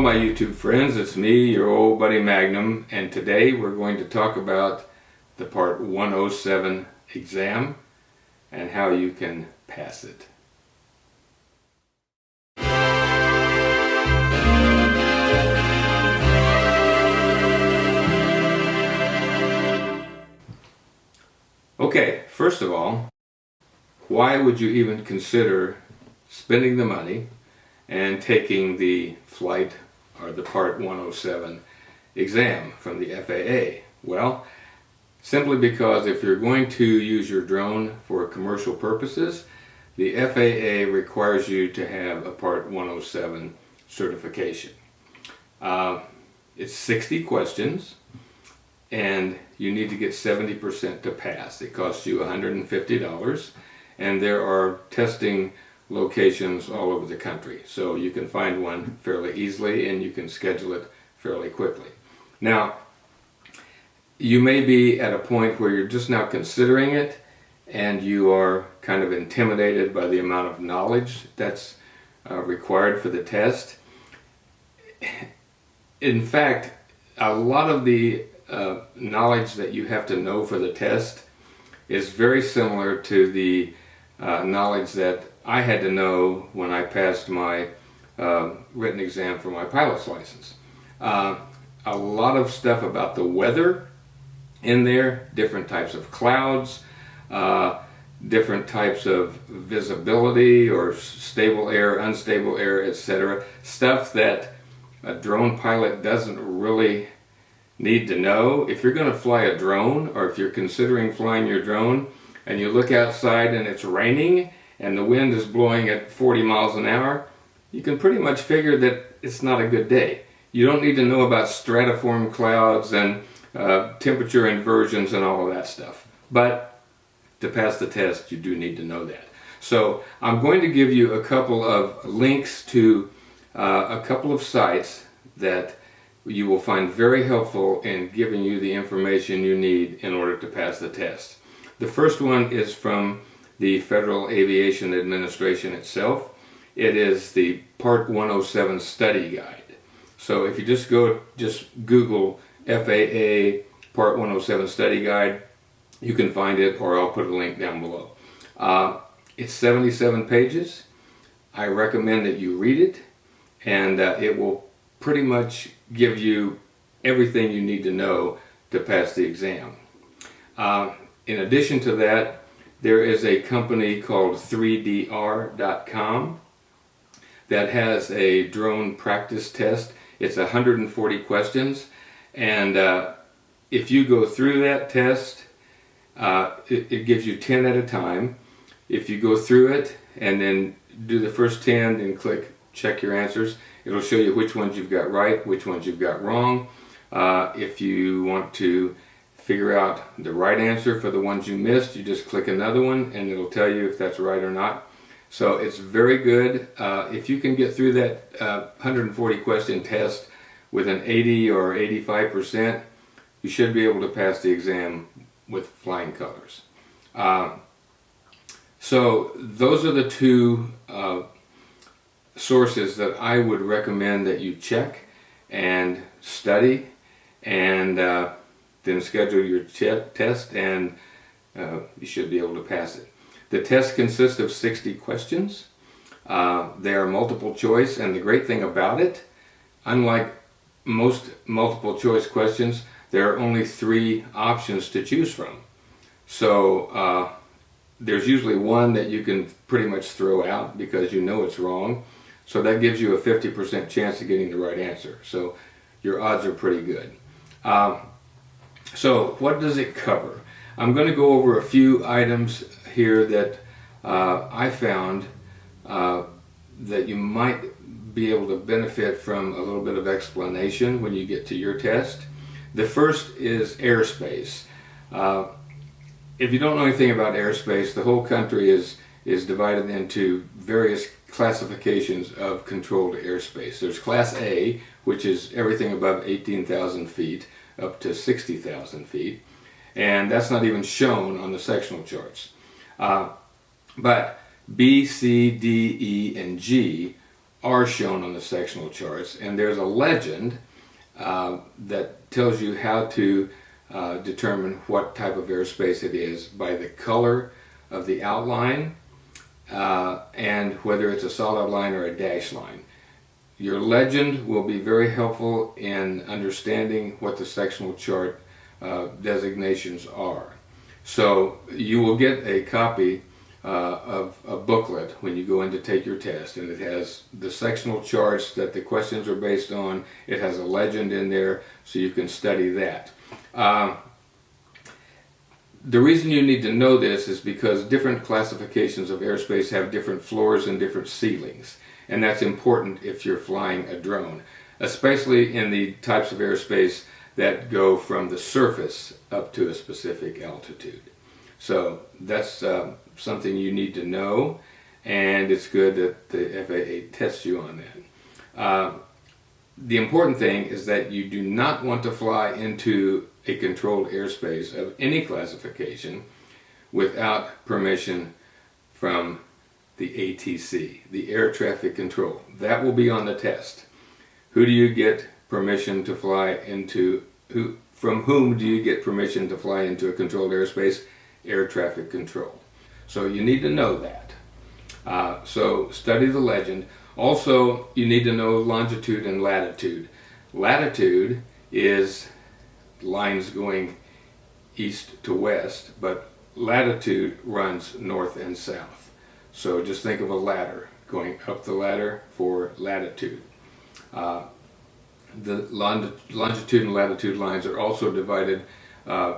Hello my YouTube friends, it's me, your old buddy Magnum, and today we're going to talk about the Part 107 exam and how you can pass it. Okay, first of all, why would you even consider spending the money and taking the flight or the Part 107 exam from the FAA? Well, simply because if you're going to use your drone for commercial purposes, the FAA requires you to have a Part 107 certification. It's 60 questions and you need to get 70% to pass. It costs you $150 and there are testing locations all over the country, so you can find one fairly easily and you can schedule it fairly quickly. Now, you may be at a point where you're just now considering it and you are kind of intimidated by the amount of knowledge that's required for the test. In fact, a lot of the knowledge that you have to know for the test is very similar to the knowledge that I had to know when I passed my written exam for my pilot's license. A lot of stuff about the weather in there, different types of clouds, different types of visibility or stable air, unstable air, etc. Stuff that a drone pilot doesn't really need to know. If you're going to fly a drone, or if you're considering flying your drone and you look outside and it's raining and the wind is blowing at 40 miles an hour, you can pretty much figure that it's not a good day. You don't need to know about stratiform clouds and temperature inversions and all of that stuff. But to pass the test, you do need to know that. So I'm going to give you a couple of links to a couple of sites that you will find very helpful in giving you the information you need in order to pass the test. The first one is from the Federal Aviation Administration itself. It is the Part 107 Study Guide. So if you just Google FAA Part 107 Study Guide, you can find it, or I'll put a link down below. It's 77 pages. I recommend that you read it, and it will pretty much give you everything you need to know to pass the exam. In addition to that, there is a company called 3dr.com that has a drone practice test. It's 140 questions, and if you go through that test, it gives you 10 at a time. If you go through it and then do the first 10 and click check your answers, it'll show you which ones you've got right, which ones you've got wrong. If you want to figure out the right answer for the ones you missed, you just click another one and it'll tell you if that's right or not. So it's very good. If you can get through that 140 question test with an 80 or 85%, you should be able to pass the exam with flying colors. So those are the two sources that I would recommend that you check and study, and then schedule your test, and you should be able to pass it. The test consists of 60 questions. They are multiple choice, and the great thing about it, unlike most multiple choice questions, there are only 3 options to choose from. So there's usually one that you can pretty much throw out because you know it's wrong. So that gives you a 50% chance of getting the right answer. So your odds are pretty good. So what does it cover? I'm going to go over a few items here that I found that you might be able to benefit from a little bit of explanation when you get to your test. The first is airspace. If you don't know anything about airspace, the whole country is divided into various classifications of controlled airspace. There's Class A, which is everything above 18,000 feet up to 60,000 feet, and that's not even shown on the sectional charts. But B, C, D, E, and G are shown on the sectional charts, and there's a legend that tells you how to determine what type of airspace it is by the color of the outline and whether it's a solid line or a dashed line. Your legend will be very helpful in understanding what the sectional chart designations are. So you will get a copy of a booklet when you go in to take your test, and it has the sectional charts that the questions are based on. It has a legend in there so you can study that. The reason you need to know this is because different classifications of airspace have different floors and different ceilings, and that's important if you're flying a drone, especially in the types of airspace that go from the surface up to a specific altitude. So that's something you need to know, and it's good that the FAA tests you on that. The important thing is that you do not want to fly into a controlled airspace of any classification without permission from the ATC, the air traffic control. That will be on the test. Who do you get permission to fly into? From whom do you get permission to fly into a controlled airspace? Air traffic control. So you need to know that. So study the legend. Also, you need to know longitude and latitude. Latitude is lines going east to west, but latitude runs north and south. So just think of a ladder, going up the ladder for latitude. The longitude and latitude lines are also divided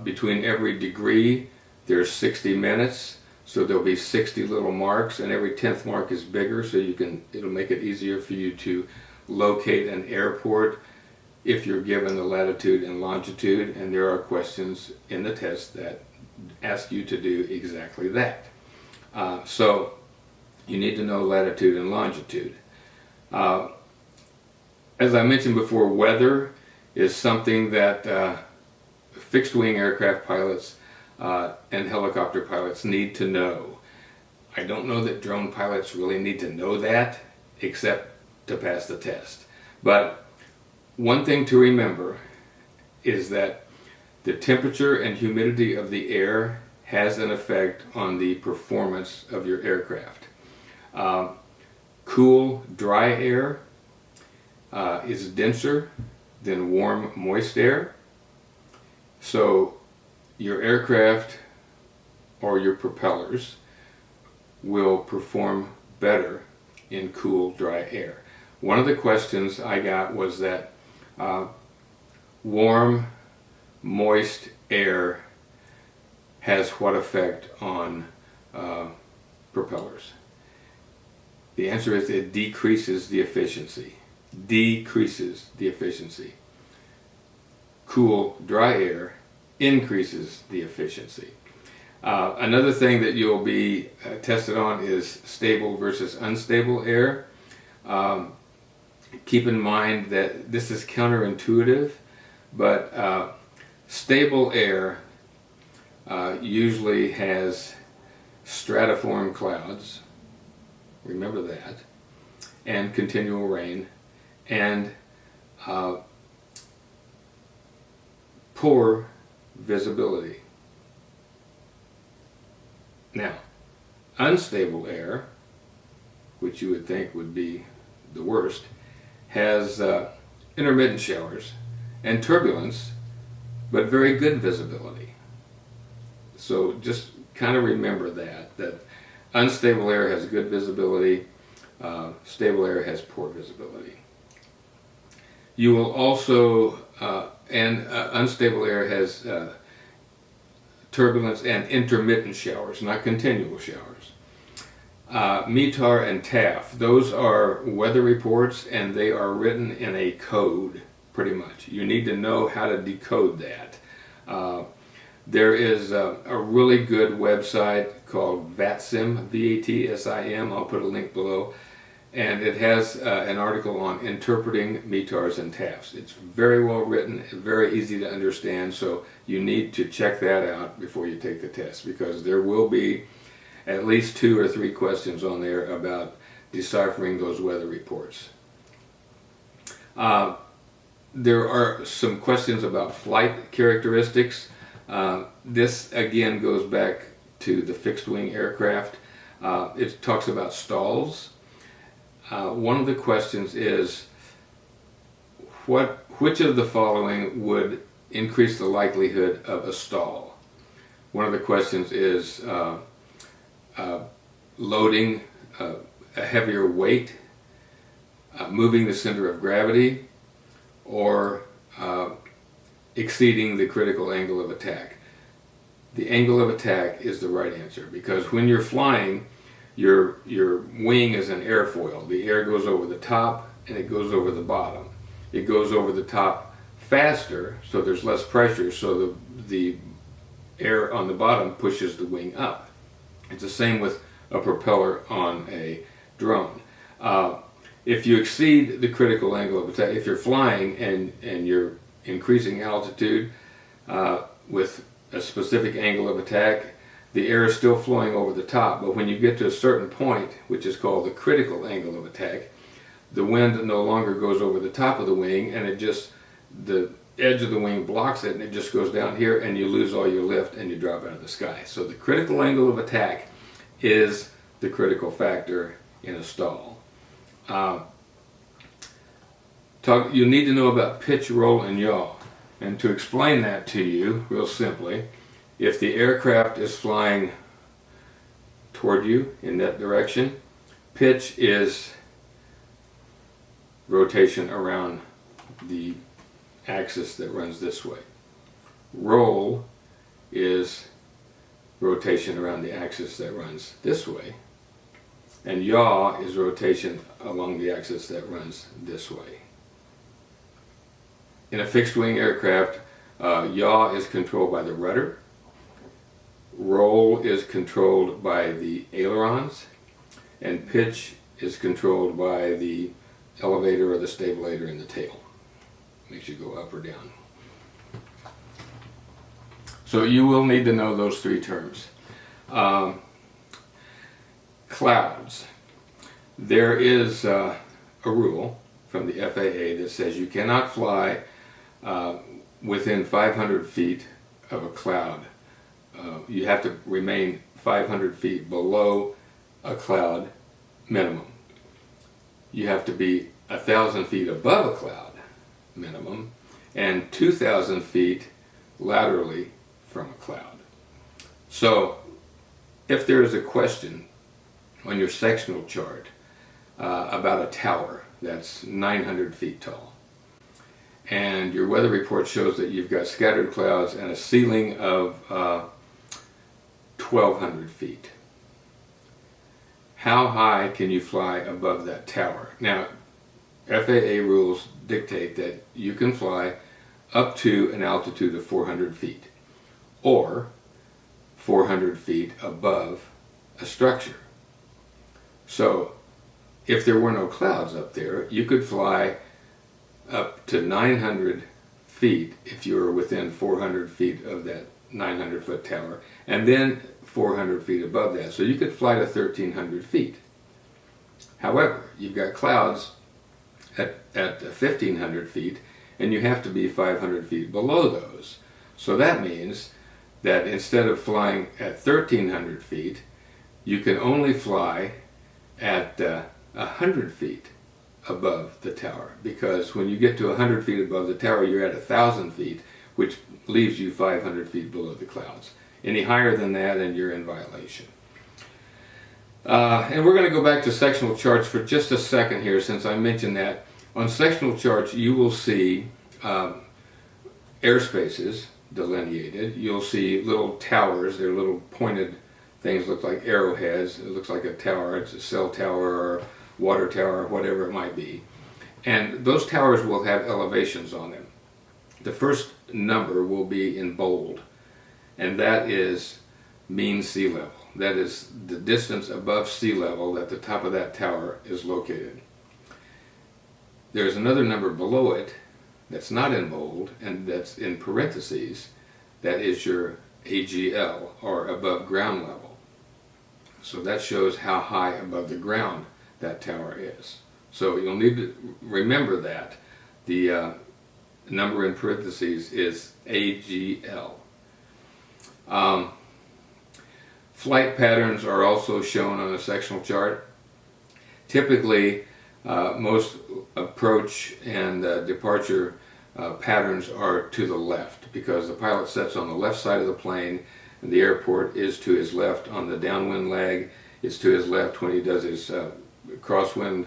between every degree. There's 60 minutes, so there'll be 60 little marks, and every 10th mark is bigger, so it'll make it easier for you to locate an airport if you're given the latitude and longitude, and there are questions in the test that ask you to do exactly that. So you need to know latitude and longitude. As I mentioned before, weather is something that fixed wing aircraft pilots and helicopter pilots need to know. I don't know that drone pilots really need to know that, except to pass the test. But one thing to remember is that the temperature and humidity of the air has an effect on the performance of your aircraft. Cool, dry air is denser than warm, moist air. So your aircraft or your propellers will perform better in cool, dry air. One of the questions I got was that warm, moist air has what effect on propellers? The answer is it decreases the efficiency. Decreases the efficiency. Cool, dry air increases the efficiency. Another thing that you'll be tested on is stable versus unstable air. Keep in mind that this is counterintuitive, but stable air usually has stratiform clouds, remember that, and continual rain, and poor visibility. Now, unstable air, which you would think would be the worst, has intermittent showers and turbulence, but very good visibility. So just kind of remember that unstable air has good visibility, stable air has poor visibility. You will also, unstable air has turbulence and intermittent showers, not continual showers. METAR and TAF, those are weather reports, and they are written in a code, pretty much. You need to know how to decode that. There is a really good website called VATSIM, V-A-T-S-I-M, I'll put a link below, and it has an article on interpreting METARs and TAFs. It's very well written, very easy to understand, so you need to check that out before you take the test, because there will be at least 2 or 3 questions on there about deciphering those weather reports. There are some questions about flight characteristics. This again goes back to the fixed wing aircraft. It talks about stalls. One of the questions is, which of the following would increase the likelihood of a stall? One of the questions is loading a heavier weight, moving the center of gravity, or exceeding the critical angle of attack. The angle of attack is the right answer, because when you're flying, your wing is an airfoil. The air goes over the top and it goes over the bottom. It goes over the top faster, so there's less pressure, so the air on the bottom pushes the wing up. It's the same with a propeller on a drone. If you exceed the critical angle of attack, if you're flying and you're increasing altitude with a specific angle of attack, the air is still flowing over the top, but when you get to a certain point, which is called the critical angle of attack, the wind no longer goes over the top of the wing, and the edge of the wing blocks it, and it just goes down here, and you lose all your lift and you drop out of the sky. So the critical angle of attack is the critical factor in a stall. You need to know about pitch, roll, and yaw. And to explain that to you real simply, if the aircraft is flying toward you in that direction, pitch is rotation around the axis that runs this way. Roll is rotation around the axis that runs this way. And yaw is rotation along the axis that runs this way. In a fixed wing aircraft, yaw is controlled by the rudder. Roll is controlled by the ailerons. And pitch is controlled by the elevator or the stabilator in the tail. Makes you go up or down. So you will need to know those three terms. Clouds. There is a rule from the FAA that says you cannot fly within 500 feet of a cloud. You have to remain 500 feet below a cloud minimum. You have to be 1,000 feet above a cloud minimum, and 2,000 feet laterally from a cloud. So if there is a question on your sectional chart about a tower that's 900 feet tall, and your weather report shows that you've got scattered clouds and a ceiling of 1,200 feet, how high can you fly above that tower? Now, FAA rules dictate that you can fly up to an altitude of 400 feet, or 400 feet above a structure. So, if there were no clouds up there, you could fly up to 900 feet if you were within 400 feet of that 900-foot tower, and then 400 feet above that. So you could fly to 1,300 feet. However, you've got clouds at 1,500 feet, and you have to be 500 feet below those. So that means that instead of flying at 1,300 feet, you can only fly at 100 feet above the tower, because when you get to 100 feet above the tower, you're at 1,000 feet, which leaves you 500 feet below the clouds. Any higher than that and you're in violation. And we're going to go back to sectional charts for just a second here, since I mentioned that. On sectional charts you will see airspaces delineated. You'll see little towers. They're little pointed things, look like arrowheads. It looks like a tower. It's a cell tower or water tower, whatever it might be. And those towers will have elevations on them. The first number will be in bold, and that is mean sea level. That is the distance above sea level that the top of that tower is located. There's another number below it that's not in bold, and that's in parentheses. That is your AGL, or above ground level. So that shows how high above the ground that tower is. So you'll need to remember that. The number in parentheses is AGL. Flight patterns are also shown on a sectional chart. Typically, most approach and departure patterns are to the left, because the pilot sits on the left side of the plane and the airport is to his left. On the downwind leg, it's to his left when he does his crosswind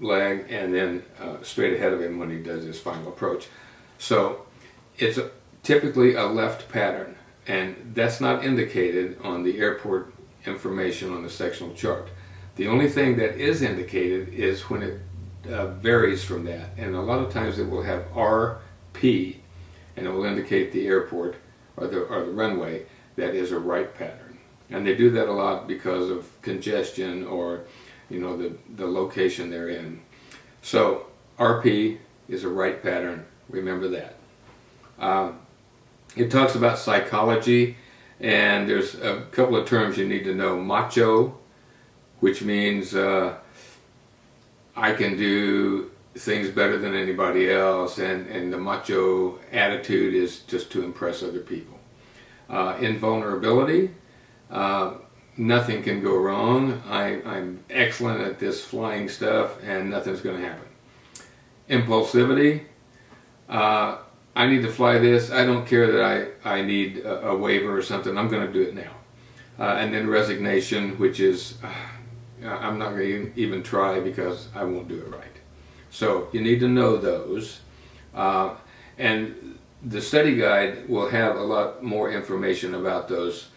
leg, and then straight ahead of him when he does his final approach. So it's typically a left pattern, and that's not indicated on the airport information on the sectional chart. The only thing that is indicated is when it varies from that, and a lot of times it will have RP, and it will indicate the airport or the runway that is a right pattern. And they do that a lot because of congestion or the location they're in. So RP is a right pattern, remember that. It talks about psychology, and there's a couple of terms you need to know. Macho, which means I can do things better than anybody else, and the macho attitude is just to impress other people. Invulnerability, nothing can go wrong. I'm excellent at this flying stuff and nothing's going to happen. Impulsivity, I need to fly this. I don't care that I need a waiver or something. I'm going to do it now. And then resignation, which is I'm not going to even try because I won't do it right. So you need to know those. And the study guide will have a lot more information about those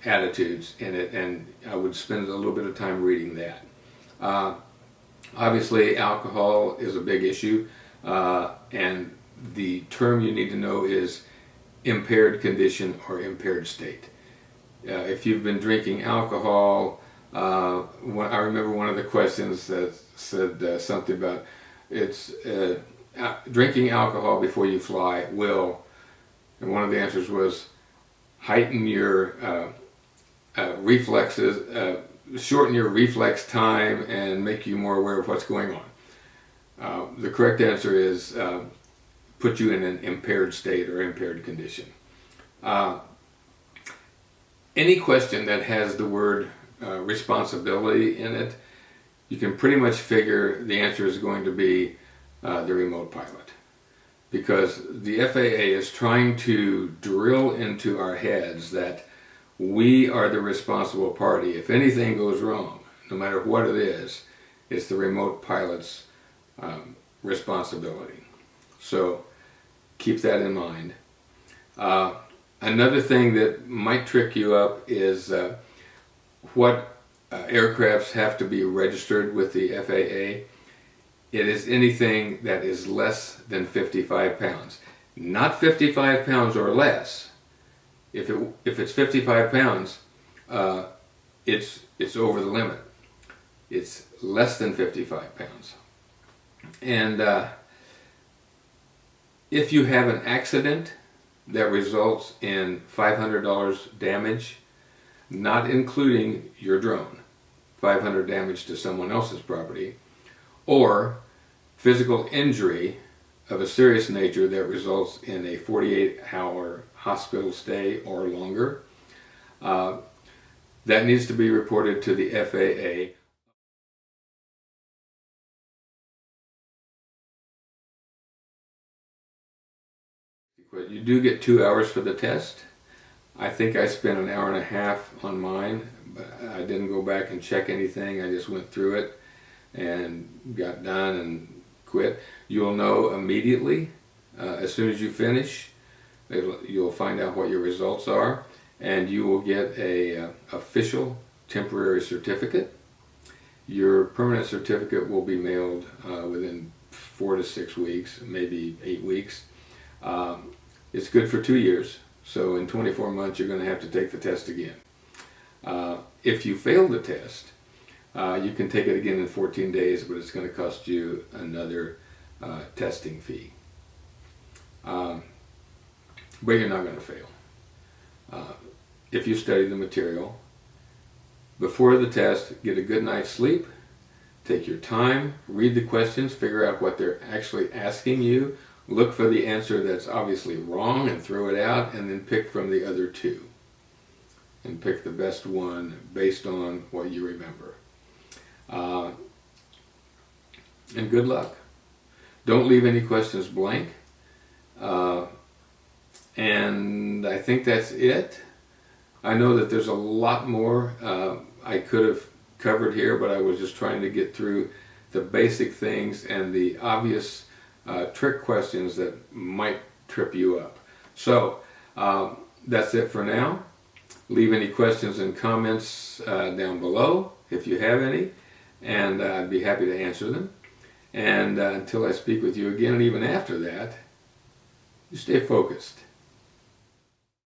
attitudes in it, and I would spend a little bit of time reading that. Obviously, alcohol is a big issue, and the term you need to know is impaired condition or impaired state. If you've been drinking alcohol, I remember one of the questions that said something about drinking alcohol before you fly will, and one of the answers was heighten your reflexes, shorten your reflex time, and make you more aware of what's going on. The correct answer is put you in an impaired state or impaired condition. Any question that has the word responsibility in it, you can pretty much figure the answer is going to be the remote pilot, because the FAA is trying to drill into our heads that we are the responsible party. If anything goes wrong, no matter what it is, it's the remote pilot's responsibility. So keep that in mind. Another thing that might trick you up is what aircrafts have to be registered with the FAA. It is anything that is less than 55 pounds. Not 55 pounds or less. If it's 55 pounds, it's over the limit. It's less than 55 pounds. And if you have an accident that results in $500 damage, not including your drone, $500 damage to someone else's property, or physical injury of a serious nature that results in a 48-hour hospital stay or longer, that needs to be reported to the FAA. You do get 2 hours for the test. I think I spent an hour and a half on mine, but I didn't go back and check anything. I just went through it and got done and quit. You'll know immediately as soon as you finish. You'll find out what your results are, and you will get a official temporary certificate. Your permanent certificate will be mailed within 4 to 6 weeks, maybe 8 weeks. It's good for 2 years, so in 24 months you're going to have to take the test again. If you fail the test, you can take it again in 14 days, but it's going to cost you another testing fee. But you're not going to fail. If you study the material, before the test, get a good night's sleep, take your time, read the questions, figure out what they're actually asking you, look for the answer that's obviously wrong and throw it out, and then pick from the other two. And pick the best one based on what you remember. And good luck. Don't leave any questions blank. And I think that's it. I know that there's a lot more I could have covered here, but I was just trying to get through the basic things and the obvious trick questions that might trip you up. So that's it for now. Leave any questions and comments down below if you have any, and I'd be happy to answer them. And until I speak with you again, and even after that, you stay focused.